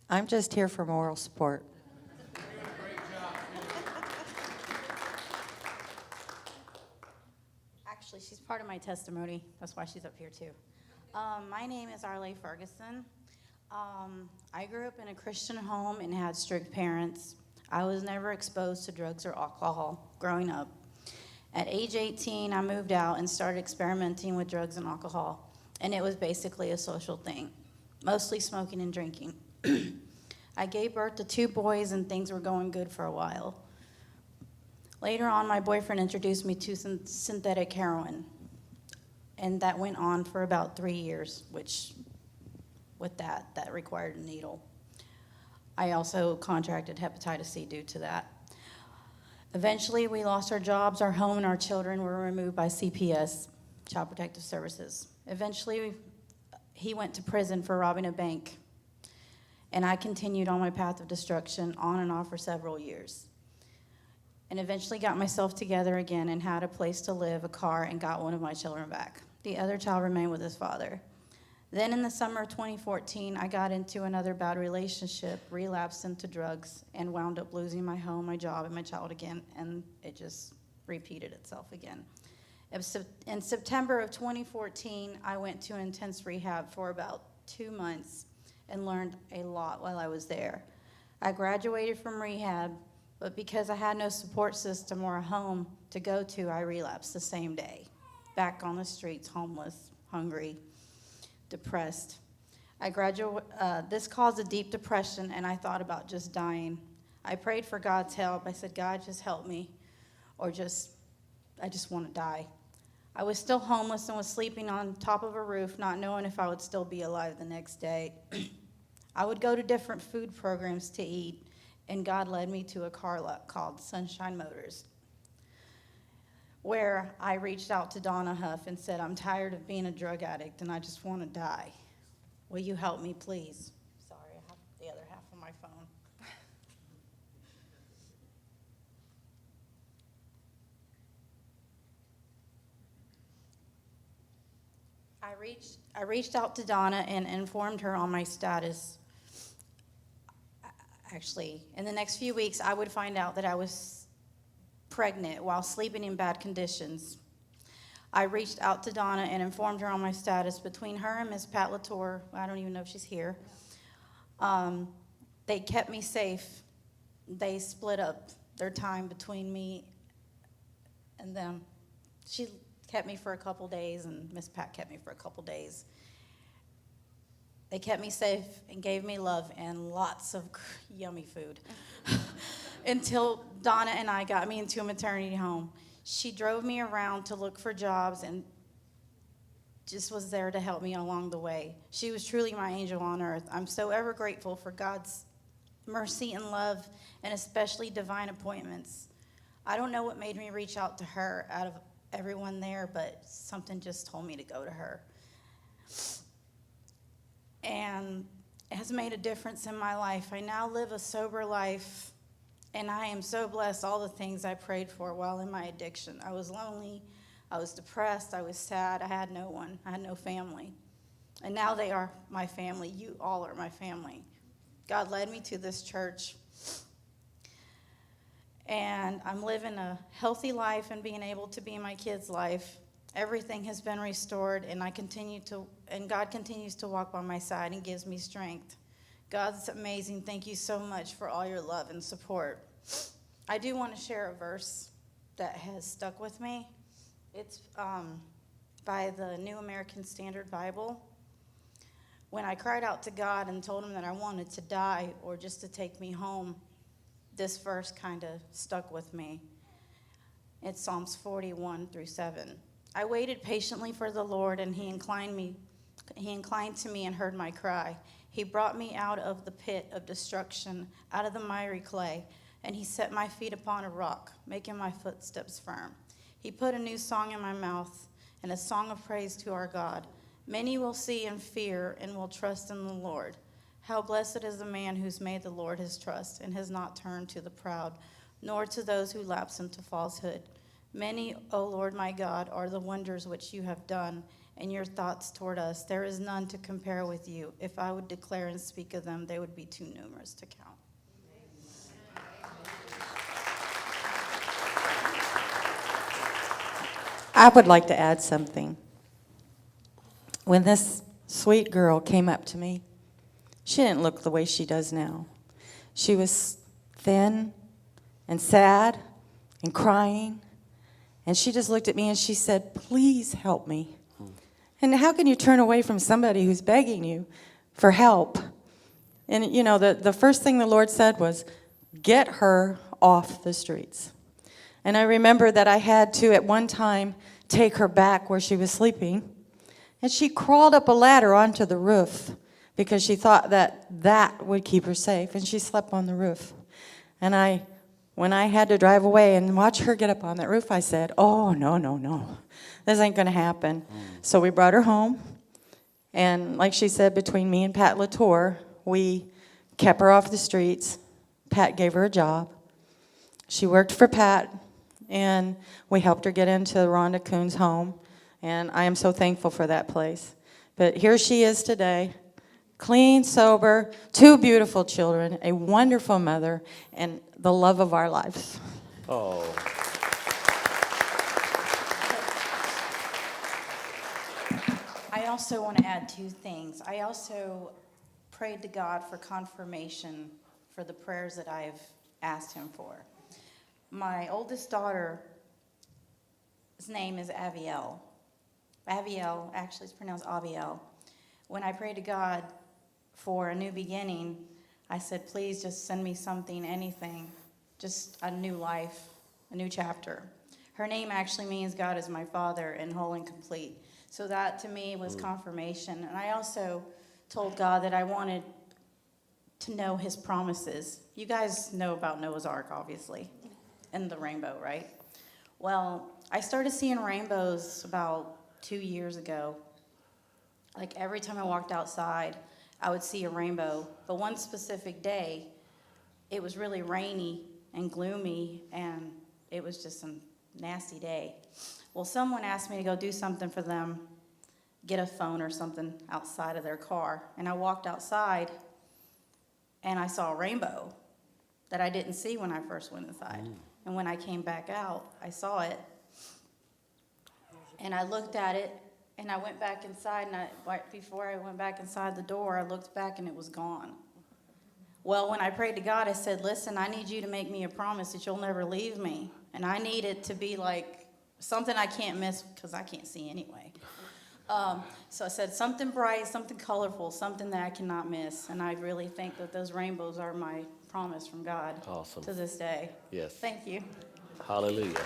I'm just here for moral support. Actually, she's part of my testimony. That's why she's up here too. My name is Arle Ferguson. I grew up in a Christian home and had strict parents. I was never exposed to drugs or alcohol growing up. At age 18, I moved out and started experimenting with drugs and alcohol, and it was basically a social thing, mostly smoking and drinking. I gave birth to 2 boys, and things were going good for a while. Later on, my boyfriend introduced me to synthetic heroin, and that went on for about 3 years, which with that required a needle. I also contracted hepatitis C due to that. Eventually, we lost our jobs, our home, and our children were removed by CPS, Child Protective Services. Eventually, he went to prison for robbing a bank, and I continued on my path of destruction on and off for several years. And eventually got myself together again and had a place to live, a car, and got one of my children back. The other child remained with his father. Then in the summer of 2014, I got into another bad relationship, relapsed into drugs, and wound up losing my home, my job, and my child again, and it just repeated itself again. In September of 2014, I went to intense rehab for about 2 months and learned a lot while I was there. I graduated from rehab, but because I had no support system or a home to go to, I relapsed the same day. Back on the streets, homeless, hungry, depressed. This caused a deep depression, and I thought about just dying. I prayed for God's help. I said, God, just help me, or I just want to die. I was still homeless and was sleeping on top of a roof, not knowing if I would still be alive the next day. I would go to different food programs to eat, and God led me to a car lot called Sunshine Motors, where I reached out to Donna Huff and said, I'm tired of being a drug addict and I just want to die. Will you help me, please? Sorry, I have the other half of my phone. I reached out to Donna and informed her on my status. Actually, in the next few weeks, I would find out that I was pregnant while sleeping in bad conditions. I reached out to Donna and informed her on my status. Between her and Miss Pat Latour, I don't even know if she's here, they kept me safe. They split up their time between me and them. She kept me for a couple days, and Miss Pat kept me for a couple days. They kept me safe and gave me love and lots of yummy food until Donna and I got me into a maternity home. She drove me around to look for jobs and just was there to help me along the way. She was truly my angel on earth. I'm so ever grateful for God's mercy and love, and especially divine appointments. I don't know what made me reach out to her out of everyone there, but something just told me to go to her. And it has made a difference in my life. I now live a sober life, and I am so blessed all the things I prayed for while in my addiction. I was lonely, I was depressed, I was sad, I had no one, I had no family. And now they are my family. You all are my family. God led me to this church, and I'm living a healthy life and being able to be in my kids' life. Everything has been restored, and God continues to walk by my side and gives me strength. God's amazing. Thank you so much for all your love and support. I do want to share a verse that has stuck with me. It's by the New American Standard Bible. When I cried out to God and told him that I wanted to die or just to take me home, this verse kind of stuck with me. It's Psalms 41-7. I waited patiently for the Lord, and he inclined to me and heard my cry. He brought me out of the pit of destruction, out of the miry clay, and he set my feet upon a rock, making my footsteps firm. He put a new song in my mouth, and a song of praise to our God. Many will see and fear and will trust in the Lord. How blessed is the man who's made the Lord his trust and has not turned to the proud, nor to those who lapse into falsehood. Many, O Lord my God, are the wonders which you have done, and your thoughts toward us. There is none to compare with you. If I would declare and speak of them, they would be too numerous to count. I would like to add something. When this sweet girl came up to me, she didn't look the way she does now. She was thin and sad and crying. And she just looked at me and she said, "Please help me." And how can you turn away from somebody who's begging you for help? And, you know, the first thing the Lord said was, get her off the streets. And I remember that I had to, at one time, take her back where she was sleeping. And she crawled up a ladder onto the roof because she thought that would keep her safe. And she slept on the roof. And when I had to drive away and watch her get up on that roof, I said, "Oh, no. This ain't going to happen." So we brought her home. And like she said, between me and Pat Latour, we kept her off the streets. Pat gave her a job. She worked for Pat, and we helped her get into Rhonda Coon's home. And I am so thankful for that place. But here she is today, clean, sober, 2 beautiful children, a wonderful mother, and the love of our lives. Oh. I also want to add 2 things. I also prayed to God for confirmation for the prayers that I've asked him for. My oldest daughter's name is Aviel. Aviel, actually it's pronounced Aviel. When I prayed to God for a new beginning, I said, please just send me something, anything, just a new life, a new chapter. Her name actually means God is my Father and whole and complete. So that to me was confirmation. And I also told God that I wanted to know his promises. You guys know about Noah's Ark, obviously, and the rainbow, right? Well, I started seeing rainbows about 2 years ago. Like every time I walked outside, I would see a rainbow. But one specific day, it was really rainy and gloomy, and it was just a nasty day. Well, someone asked me to go do something for them, get a phone or something outside of their car. And I walked outside, and I saw a rainbow that I didn't see when I first went inside. And when I came back out, I saw it. And I looked at it, and I went back inside, and right before I went back inside the door, I looked back, and it was gone. Well, when I prayed to God, I said, listen, I need you to make me a promise that you'll never leave me. And I need it to be like something I can't miss because I can't see anyway. So I said something bright, something colorful, something that I cannot miss. And I really think that those rainbows are my promise from God Awesome. to this day. Yes. Thank you. Hallelujah.